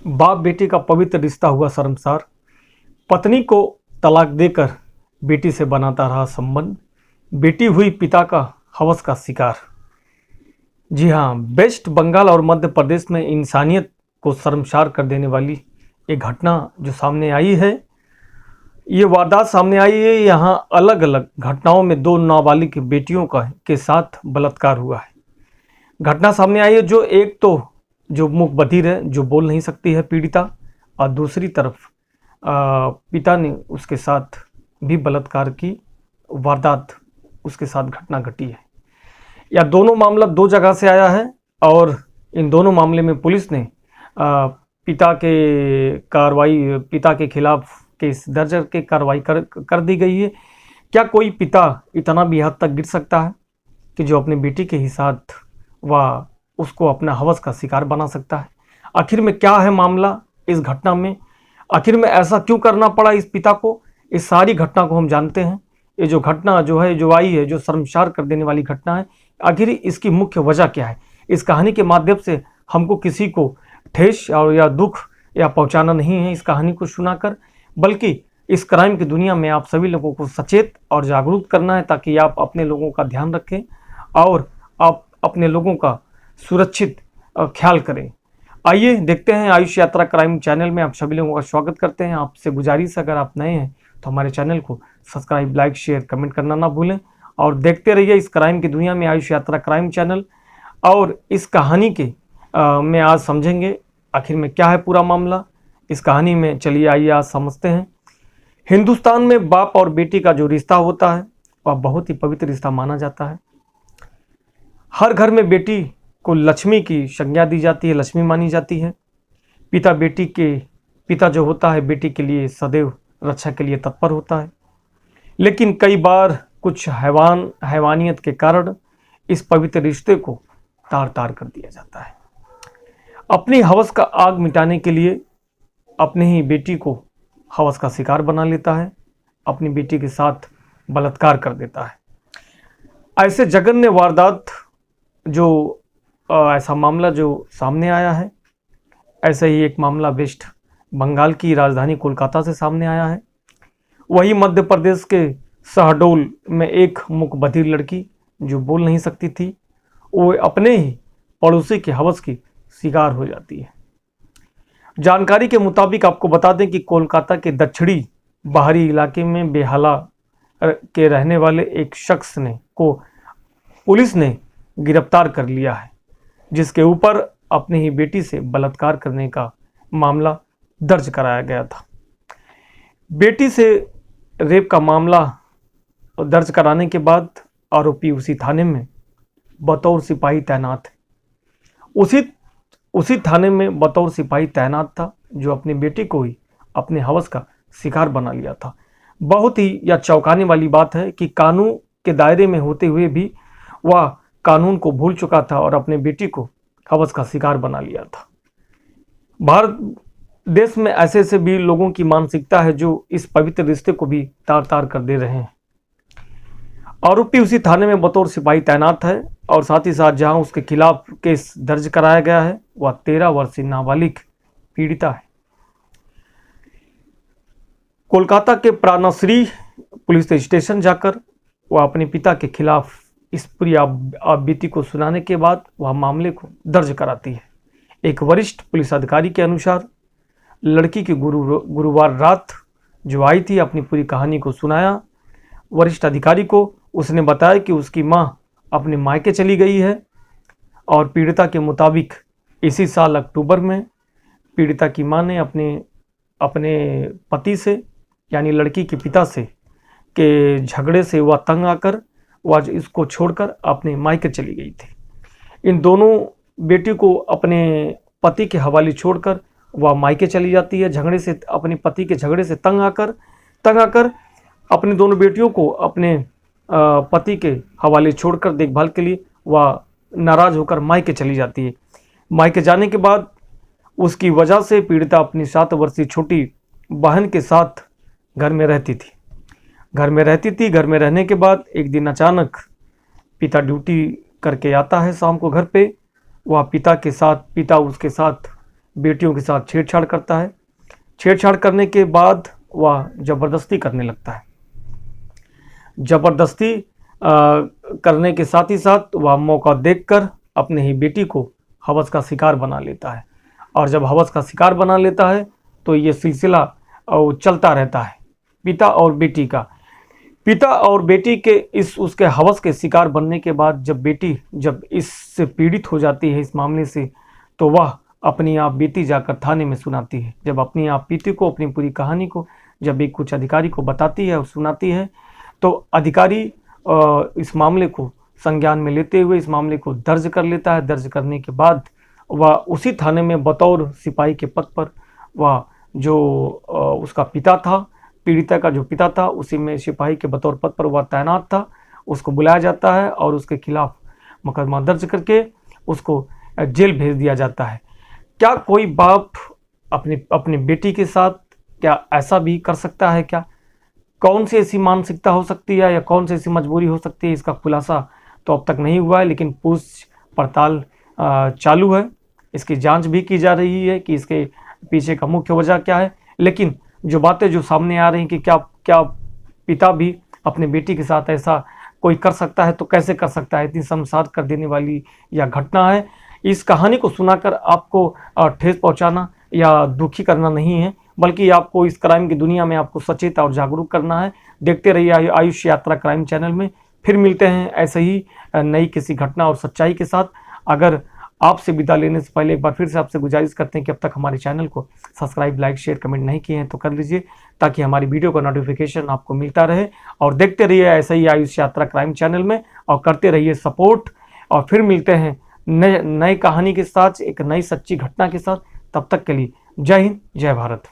बाप बेटी का पवित्र रिश्ता हुआ शर्मसार। पत्नी को तलाक देकर बेटी से बनाता रहा संबंध। बेटी हुई पिता का हवस का शिकार। जी हाँ, वेस्ट बंगाल और मध्य प्रदेश में इंसानियत को शर्मसार कर देने वाली एक घटना जो सामने आई है, ये वारदात सामने आई है। यहाँ अलग अलग घटनाओं में दो नाबालिग बेटियों का के साथ बलात्कार हुआ है। घटना सामने आई है जो एक तो जो मुख बधिर है, जो बोल नहीं सकती है पीड़िता, और दूसरी तरफ पिता ने उसके साथ भी बलात्कार की वारदात उसके साथ घटना घटी है। यह दोनों मामला दो जगह से आया है और इन दोनों मामले में पुलिस ने पिता के खिलाफ केस दर्ज के कार्रवाई कर दी गई है। क्या कोई पिता इतना भी हद तक गिर सकता है कि जो अपने बेटी के ही साथ वह उसको अपना हवस का शिकार बना सकता है? आखिर में क्या है मामला इस घटना में? आखिर में ऐसा क्यों करना पड़ा इस पिता को? इस सारी घटना को हम जानते हैं। ये जो घटना जो आई है, जो शर्मसार कर देने वाली घटना है, आखिर इसकी मुख्य वजह क्या है? इस कहानी के माध्यम से हमको किसी को ठेस और या दुख या पहुंचाना नहीं है इस कहानी को सुनाकर, बल्कि इस क्राइम की दुनिया में आप सभी लोगों को सचेत और जागरूक करना है, ताकि आप अपने लोगों का ध्यान रखें और आप अपने लोगों का सुरक्षित ख्याल करें। आइए देखते हैं। आयुष यात्रा क्राइम चैनल में आप सभी लोगों का स्वागत करते हैं। आपसे गुजारिश, अगर आप नए हैं तो हमारे चैनल को सब्सक्राइब, लाइक, शेयर, कमेंट करना ना भूलें और देखते रहिए इस क्राइम की दुनिया में आयुष यात्रा क्राइम चैनल। और इस कहानी के में आज समझेंगे आखिर में क्या है पूरा मामला इस कहानी में। चलिए आइए आज समझते हैं। हिंदुस्तान में बाप और बेटी का जो रिश्ता होता है वह बहुत ही पवित्र रिश्ता माना जाता है। हर घर में बेटी को लक्ष्मी की संज्ञा दी जाती है, लक्ष्मी मानी जाती है। पिता जो होता है बेटी के लिए सदैव रक्षा के लिए तत्पर होता है, लेकिन कई बार कुछ हैवानियत के कारण इस पवित्र रिश्ते को तार तार कर दिया जाता है। अपनी हवस का आग मिटाने के लिए अपने ही बेटी को हवस का शिकार बना लेता है, अपनी बेटी के साथ बलात्कार कर देता है। ऐसे जघन्य वारदात जो ऐसा मामला जो सामने आया है, ऐसा ही एक मामला वेस्ट बंगाल की राजधानी कोलकाता से सामने आया है। वही मध्य प्रदेश के शहडोल में एक मुख बधिर लड़की जो बोल नहीं सकती थी, वो अपने ही पड़ोसी के हवस की शिकार हो जाती है। जानकारी के मुताबिक आपको बता दें कि कोलकाता के दक्षिणी बाहरी इलाके में बेहाला के रहने वाले एक शख्स को पुलिस ने गिरफ्तार कर लिया है, जिसके ऊपर अपनी ही बेटी से बलात्कार करने का मामला दर्ज कराया गया था। बेटी से रेप का मामला दर्ज कराने के बाद आरोपी उसी थाने में बतौर सिपाही तैनात है। उसी थाने में बतौर सिपाही तैनात था जो अपनी बेटी को ही अपने हवस का शिकार बना लिया था। बहुत ही यह चौंकाने वाली बात है कि कानून के दायरे में होते हुए भी वह कानून को भूल चुका था और अपने बेटी को हवस का शिकार बना लिया था। भारत देश में ऐसे ऐसे भी लोगों की मानसिकता है जो इस पवित्र रिश्ते को भी तार तार कर दे रहे हैं। आरोपी उसी थाने में बतौर सिपाही तैनात है और साथ ही साथ जहां उसके खिलाफ केस दर्ज कराया गया है वह 13 वर्षीय नाबालिग पीड़िता है। कोलकाता के प्राणश्री पुलिस स्टेशन जाकर वह अपने पिता के खिलाफ इस पूरी बीती को सुनाने के बाद वह मामले को दर्ज कराती है। एक वरिष्ठ पुलिस अधिकारी के अनुसार लड़की की गुरुवार रात जो आई थी अपनी पूरी कहानी को सुनाया वरिष्ठ अधिकारी को। उसने बताया कि उसकी मां अपने मायके चली गई है और पीड़िता के मुताबिक इसी साल अक्टूबर में पीड़िता की मां ने अपने पति से यानी लड़की के पिता से के झगड़े से वह तंग आकर वह इसको छोड़कर अपने मायके चली गई थी। इन दोनों बेटी को अपने पति के हवाले छोड़कर वह मायके चली जाती है। अपने पति के झगड़े से तंग आकर अपनी दोनों बेटियों को अपने पति के हवाले छोड़कर देखभाल के लिए वह नाराज होकर मायके चली जाती है। मायके जाने के बाद उसकी वजह से पीड़िता अपनी 7 वर्षीय छोटी बहन के साथ घर में रहती थी। घर में रहने के बाद एक दिन अचानक पिता ड्यूटी करके आता है शाम को घर पे। वह पिता उसके साथ बेटियों के साथ छेड़छाड़ करता है। छेड़छाड़ करने के बाद वह जबरदस्ती करने लगता है। जबरदस्ती करने के साथ ही साथ वह मौका देखकर अपने ही बेटी को हवस का शिकार बना लेता है। और जब हवस का शिकार बना लेता है तो ये सिलसिला चलता रहता है पिता और बेटी का। पिता और बेटी के इस उसके हवस के शिकार बनने के बाद जब बेटी जब इससे पीड़ित हो जाती है इस मामले से, तो वह अपनी आप बीती जाकर थाने में सुनाती है। जब अपनी आप बीती को, अपनी पूरी कहानी को जब एक कुछ अधिकारी को बताती है और सुनाती है, तो अधिकारी इस मामले को संज्ञान में लेते हुए इस मामले को दर्ज कर लेता है। दर्ज करने के बाद वह उसी थाने में बतौर सिपाही के पद पर वह जो उसका पिता था, पीड़िता का जो पिता था, उसी में सिपाही के बतौर पद पर वह तैनात था। उसको बुलाया जाता है और उसके खिलाफ मुकदमा दर्ज करके उसको जेल भेज दिया जाता है। क्या कोई बाप अपनी बेटी के साथ क्या ऐसा भी कर सकता है क्या? कौन सी ऐसी मानसिकता हो सकती है या कौन सी ऐसी मजबूरी हो सकती है, इसका खुलासा तो अब तक नहीं हुआ है, लेकिन पूछ पड़ताल चालू है। इसकी जांच भी की जा रही है कि इसके पीछे का मुख्य वजह क्या है। लेकिन जो बातें जो सामने आ रही हैं कि क्या पिता भी अपने बेटी के साथ ऐसा कोई कर सकता है, तो कैसे कर सकता है? इतनी शर्मसार कर देने वाली यह घटना है। इस कहानी को सुनाकर आपको ठेस पहुंचाना या दुखी करना नहीं है, बल्कि आपको इस क्राइम की दुनिया में आपको सचेत और जागरूक करना है। देखते रहिए आयुष यात्रा क्राइम चैनल में। फिर मिलते हैं ऐसे ही नई किसी घटना और सच्चाई के साथ। अगर आपसे विदा लेने से पहले एक बार फिर से आपसे गुजारिश करते हैं कि अब तक हमारे चैनल को सब्सक्राइब, लाइक, शेयर, कमेंट नहीं किए हैं तो कर लीजिए, ताकि हमारी वीडियो का नोटिफिकेशन आपको मिलता रहे। और देखते रहिए ऐसे ही आयुष यात्रा क्राइम चैनल में और करते रहिए सपोर्ट। और फिर मिलते हैं नए कहानी के साथ, एक नई सच्ची घटना के साथ। तब तक के लिए जय हिंद, जय भारत।